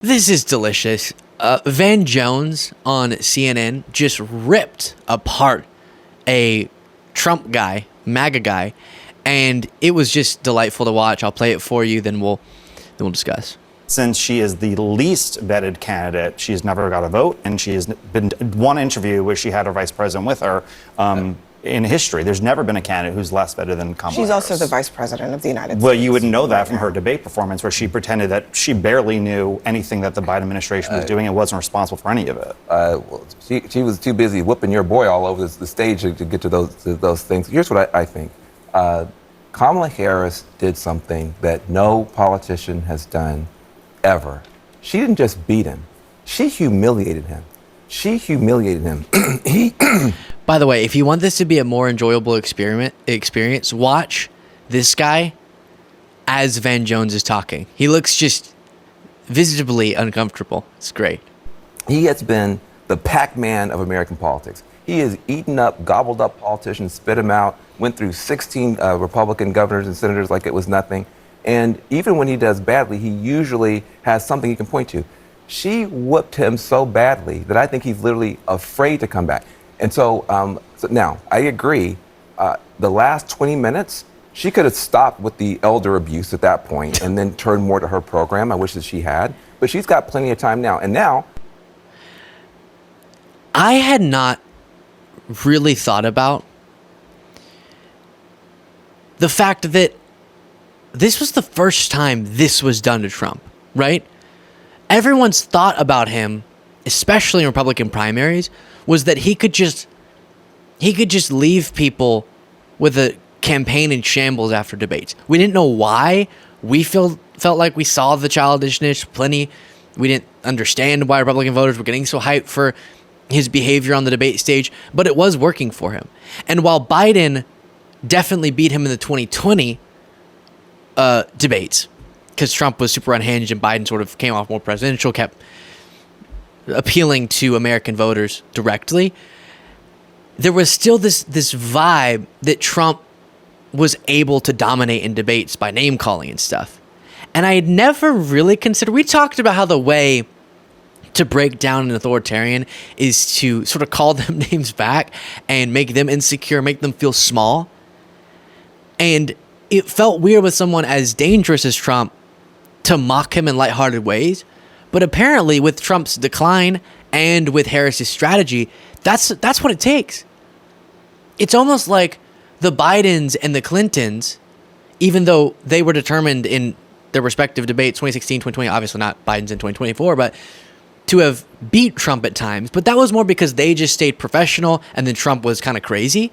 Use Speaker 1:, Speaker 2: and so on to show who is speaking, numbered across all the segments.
Speaker 1: This is delicious. Van Jones on CNN just ripped apart a Trump guy, MAGA guy, and it was just delightful to watch. I'll play it for you, then we'll discuss.
Speaker 2: Since she is the least vetted candidate, she's never got a vote, and she has been one interview where she had her vice president with her in history. There's never been a candidate who's less vetted than Kamala
Speaker 3: She's
Speaker 2: Harris.
Speaker 3: also the vice president of the United States.
Speaker 2: Well, you wouldn't know that from her debate performance, where she pretended that she barely knew anything that the Biden administration was doing and wasn't responsible for any of it.
Speaker 4: Well, she was too busy whooping your boy all over the stage to get to those things. Here's what I think. Kamala Harris did something that no politician has done ever. She didn't just beat him. She humiliated him.
Speaker 1: By the way, if you want this to be a more enjoyable experience, watch this guy as Van Jones is talking. He looks just visibly uncomfortable. It's great.
Speaker 4: He has been the Pac-Man of American politics. He has eaten up, gobbled up politicians, spit them out, went through 16 Republican governors and senators like it was nothing. And even when he does badly, he usually has something he can point to. She whooped him so badly that I think he's literally afraid to come back. And so now, I agree, the last 20 minutes, she could have stopped with the elder abuse at that point and then turned more to her program. I wish that she had. But she's got plenty of time now. And now,
Speaker 1: I had not really thought about the fact that this was the first time this was done to Trump, right? Everyone's thought about him, especially in Republican primaries, was that he could just leave people with a campaign in shambles after debates. We didn't know why. We felt like we saw the childishness plenty. We didn't understand why Republican voters were getting so hyped for his behavior on the debate stage, but it was working for him. And while Biden definitely beat him in the 2020 debates, because Trump was super unhinged and Biden sort of came off more presidential, kept appealing to American voters directly, there was still this vibe that Trump was able to dominate in debates by name calling and stuff. And I had never really considered, we talked about how the way to break down an authoritarian is to sort of call them names back and make them insecure, make them feel small. And it felt weird with someone as dangerous as Trump to mock him in lighthearted ways. But apparently with Trump's decline and with Harris's strategy, that's what it takes. It's almost like the Bidens and the Clintons, even though they were determined in their respective debates, 2016, 2020, obviously not Biden's in 2024, but to have beat Trump at times. But that was more because they just stayed professional and then Trump was kind of crazy.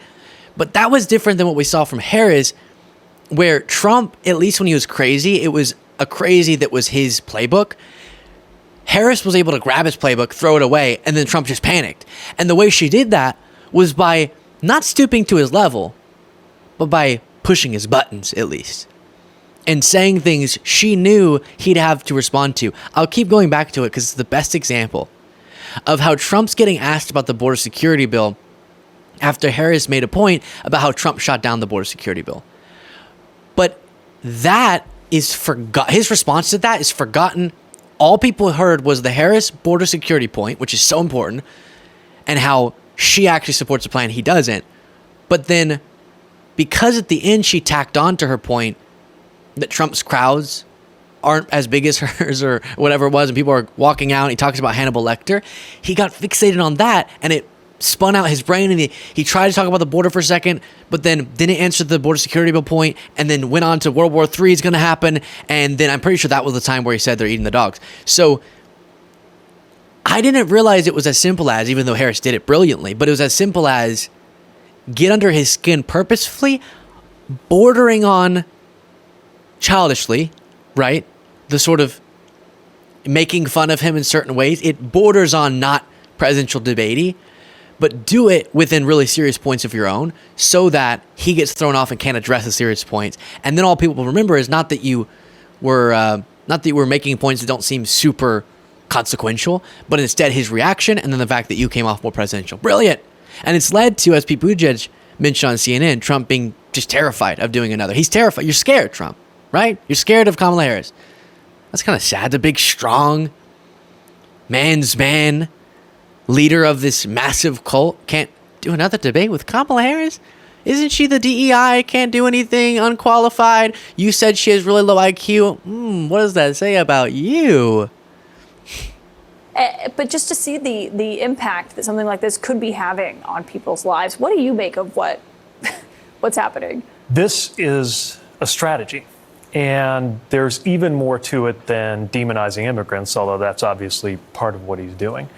Speaker 1: But that was different than what we saw from Harris, where Trump, at least when he was crazy, it was a crazy that was his playbook. Harris was able to grab his playbook, throw it away, and then Trump just panicked. And the way she did that was by not stooping to his level, but by pushing his buttons, at least, and saying things she knew he'd have to respond to. I'll keep going back to it because it's the best example of how Trump's getting asked about the border security bill after Harris made a point about how Trump shot down the border security bill. But that is his response to that is forgotten. All people heard was the Harris border security point, which is so important, and how she actually supports the plan, he doesn't. But then, because at the end she tacked on to her point that Trump's crowds aren't as big as hers or whatever it was, and people are walking out, and he talks about Hannibal Lecter, he got fixated on that, and it spun out his brain, and he tried to talk about the border for a second, but then didn't answer the border security bill point, and then went on to World War III is going to happen, and then I'm pretty sure that was the time where he said they're eating the dogs. So I didn't realize it was as simple as, even though Harris did it brilliantly, but it was as simple as get under his skin purposefully, bordering on childishly, right? The sort of making fun of him in certain ways. It borders on not presidential debatey, but do it within really serious points of your own so that he gets thrown off and can't address the serious points. And then all people will remember is not that you were making points that don't seem super consequential, but instead his reaction and then the fact that you came off more presidential. Brilliant. And it's led to, as Pete Buttigieg mentioned on CNN, Trump being just terrified of doing another. He's terrified. You're scared, Trump, right? You're scared of Kamala Harris. That's kind of sad. The big, strong, man's man, leader of this massive cult, can't do another debate with Kamala Harris? Isn't she the DEI? Can't do anything, unqualified. You said she has really low IQ. What does that say about you?
Speaker 3: But just to see the impact that something like this could be having on people's lives, what do you make of what's happening?
Speaker 5: This is a strategy. And there's even more to it than demonizing immigrants, although that's obviously part of what he's doing.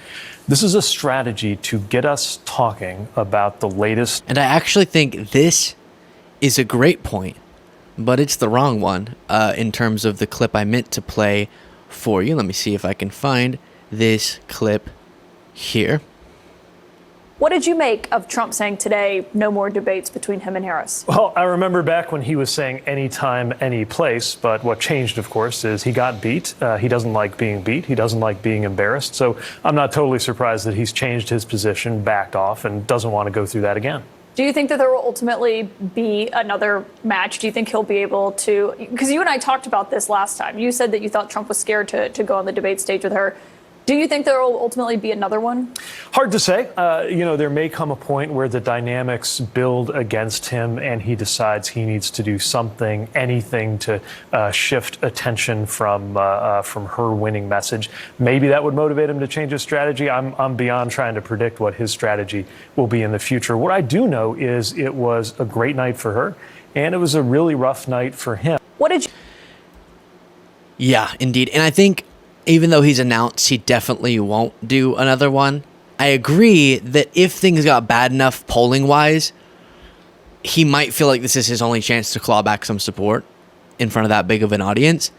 Speaker 5: This is a strategy to get us talking about the latest.
Speaker 1: And I actually think this is a great point, but it's the wrong one in terms of the clip I meant to play for you. Let me see if I can find this clip here.
Speaker 3: What did you make of Trump saying today, no more debates between him and Harris?
Speaker 5: Well, I remember back when he was saying anytime, any place, but what changed, of course, is he got beat. He doesn't like being beat. He doesn't like being embarrassed. So I'm not totally surprised that he's changed his position, backed off, and doesn't want to go through that again.
Speaker 3: Do you think that there will ultimately be another match? Do you think he'll be able to? Because you and I talked about this last time. You said that you thought Trump was scared to go on the debate stage with her. Do you think there will ultimately be another one?
Speaker 5: Hard to say. There may come a point where the dynamics build against him and he decides he needs to do something, anything to shift attention from her winning message. Maybe that would motivate him to change his strategy. I'm beyond trying to predict what his strategy will be in the future. What I do know is it was a great night for her, and it was a really rough night for him.
Speaker 3: What did you?
Speaker 1: Yeah, indeed. And I think even though he's announced he definitely won't do another one, I agree that if things got bad enough polling-wise, he might feel like this is his only chance to claw back some support in front of that big of an audience.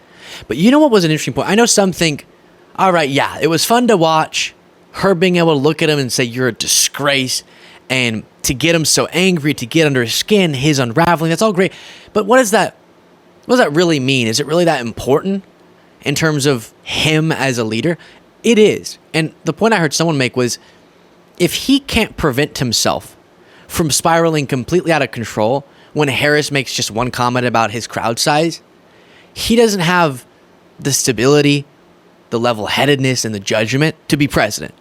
Speaker 1: But you know what was an interesting point? I know some think, all right, yeah, it was fun to watch her being able to look at him and say, you're a disgrace, and to get him so angry, to get under his skin, his unraveling, that's all great. But what does that really mean? Is it really that important in terms of him as a leader? It is. And the point I heard someone make was, if he can't prevent himself from spiraling completely out of control when Harris makes just one comment about his crowd size, he doesn't have the stability, the level-headedness, and the judgment to be president.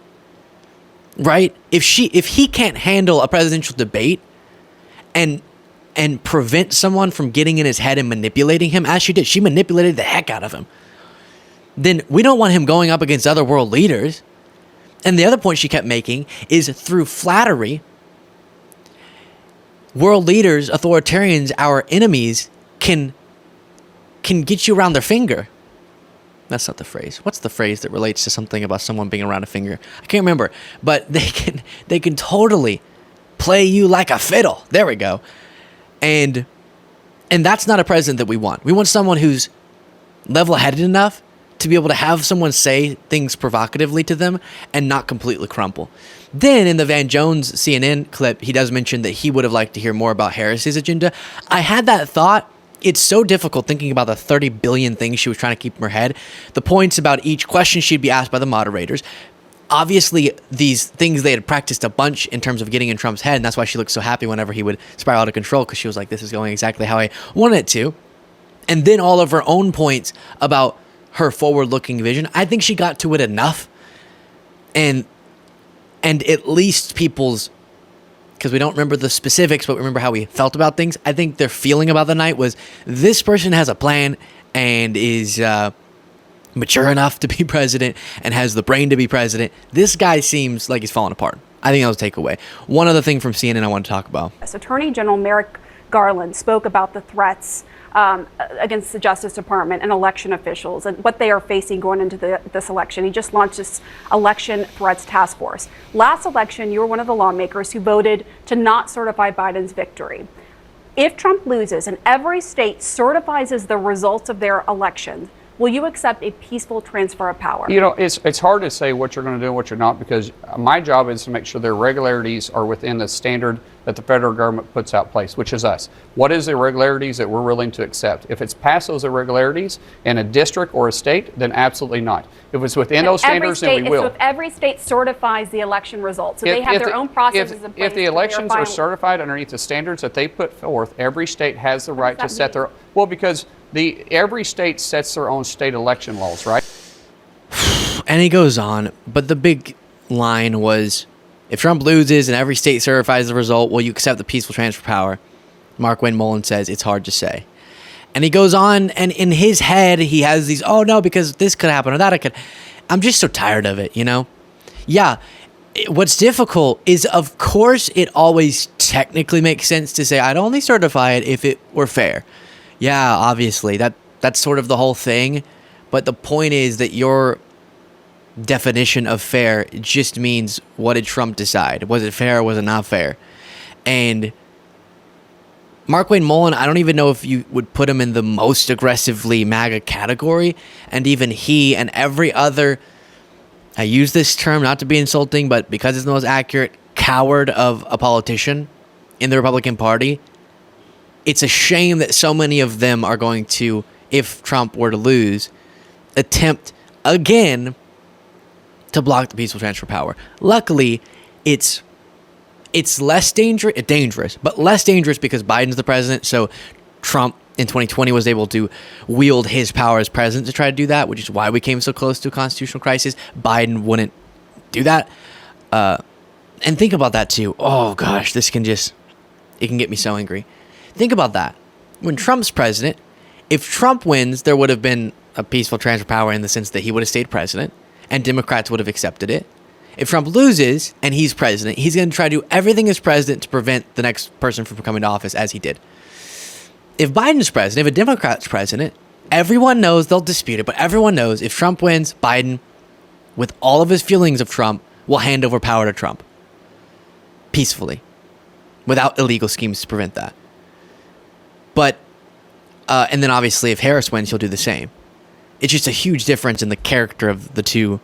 Speaker 1: Right? If he can't handle a presidential debate and prevent someone from getting in his head and manipulating him, as she did, she manipulated the heck out of him, then we don't want him going up against other world leaders. And the other point she kept making is through flattery, world leaders, authoritarians, our enemies, can get you around their finger. That's not the phrase. What's the phrase that relates to something about someone being around a finger? I can't remember. But they can totally play you like a fiddle. There we go. And that's not a president that we want. We want someone who's level-headed enough to be able to have someone say things provocatively to them and not completely crumple. Then in the Van Jones CNN clip, he does mention that he would have liked to hear more about Harris's agenda. I had that thought. It's so difficult thinking about the 30 billion things she was trying to keep in her head. The points about each question she'd be asked by the moderators. Obviously, these things they had practiced a bunch in terms of getting in Trump's head, and that's why she looked so happy whenever he would spiral out of control, because she was like, this is going exactly how I wanted it to. And then all of her own points about her forward-looking vision, I think she got to it enough. And at least people's, because we don't remember the specifics, but we remember how we felt about things, I think their feeling about the night was, this person has a plan and is mature enough to be president and has the brain to be president. This guy seems like he's falling apart. I think that was a takeaway. One other thing from CNN I want to talk about.
Speaker 6: Attorney General Merrick Garland spoke about the threats against the Justice Department and election officials and what they are facing going into this election. He just launched this election threats task force. Last election, you were one of the lawmakers who voted to not certify Biden's victory. If Trump loses and every state certifies the results of their elections, will you accept a peaceful transfer of power?
Speaker 7: You know, it's hard to say what you're going to do and what you're not, because my job is to make sure their irregularities are within the standard that the federal government puts out place, which is us. What is the irregularities that we're willing to accept? If it's past those irregularities in a district or a state, then absolutely not. If it's within those standards, then we will.
Speaker 6: So if every state certifies the election results, so they have their own processes in place.
Speaker 7: If the elections are certified underneath the standards that they put forth, every state has the right to set their, well, because every state sets their own state election laws, right?
Speaker 1: And he goes on, but the big line was, if Trump loses and every state certifies the result, will you accept the peaceful transfer of power? Mark Wayne Mullen says, it's hard to say. And he goes on, and in his head, he has these, oh no, because this could happen or that could. I'm just so tired of it, you know? Yeah, what's difficult is, of course, it always technically makes sense to say, I'd only certify it if it were fair. Yeah, obviously, that's sort of the whole thing. But the point is that your definition of fair just means, what did Trump decide? Was it fair or was it not fair? And Mark Wayne Mullen, I don't even know if you would put him in the most aggressively MAGA category. And even he and every other, I use this term not to be insulting, but because it's the most accurate, coward of a politician in the Republican Party, it's a shame that so many of them are going to, if Trump were to lose, attempt again to block the peaceful transfer of power. Luckily, it's less dangerous, but less dangerous because Biden's the president. So Trump in 2020 was able to wield his power as president to try to do that, which is why we came so close to a constitutional crisis. Biden wouldn't do that. And think about that too. Oh gosh, it can get me so angry. Think about that. When Trump's president, if Trump wins, there would have been a peaceful transfer of power in the sense that he would have stayed president and Democrats would have accepted it. If Trump loses and he's president, he's going to try to do everything as president to prevent the next person from coming to office, as he did. If Biden's president, if a Democrat's president, everyone knows, they'll dispute it, but everyone knows if Trump wins, Biden, with all of his feelings of Trump, will hand over power to Trump peacefully, without illegal schemes to prevent that. But, and then obviously if Harris wins, he'll do the same. It's just a huge difference in the character of the two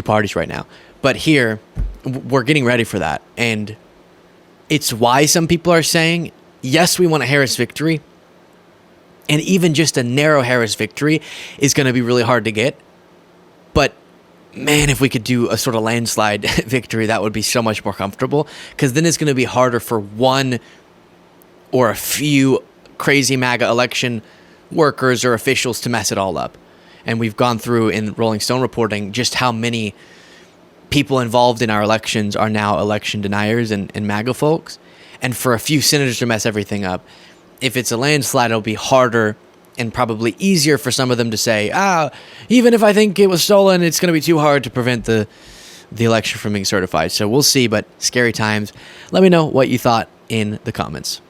Speaker 1: parties right now. But here, we're getting ready for that. And it's why some people are saying, yes, we want a Harris victory. And even just a narrow Harris victory is going to be really hard to get. But man, if we could do a sort of landslide victory, that would be so much more comfortable. Because then it's going to be harder for one or a few crazy MAGA election workers or officials to mess it all up. And we've gone through in Rolling Stone reporting just how many people involved in our elections are now election deniers and MAGA folks. And for a few senators to mess everything up, if it's a landslide, it'll be harder and probably easier for some of them to say, even if I think it was stolen, it's going to be too hard to prevent the election from being certified. So we'll see, but scary times. Let me know what you thought in the comments.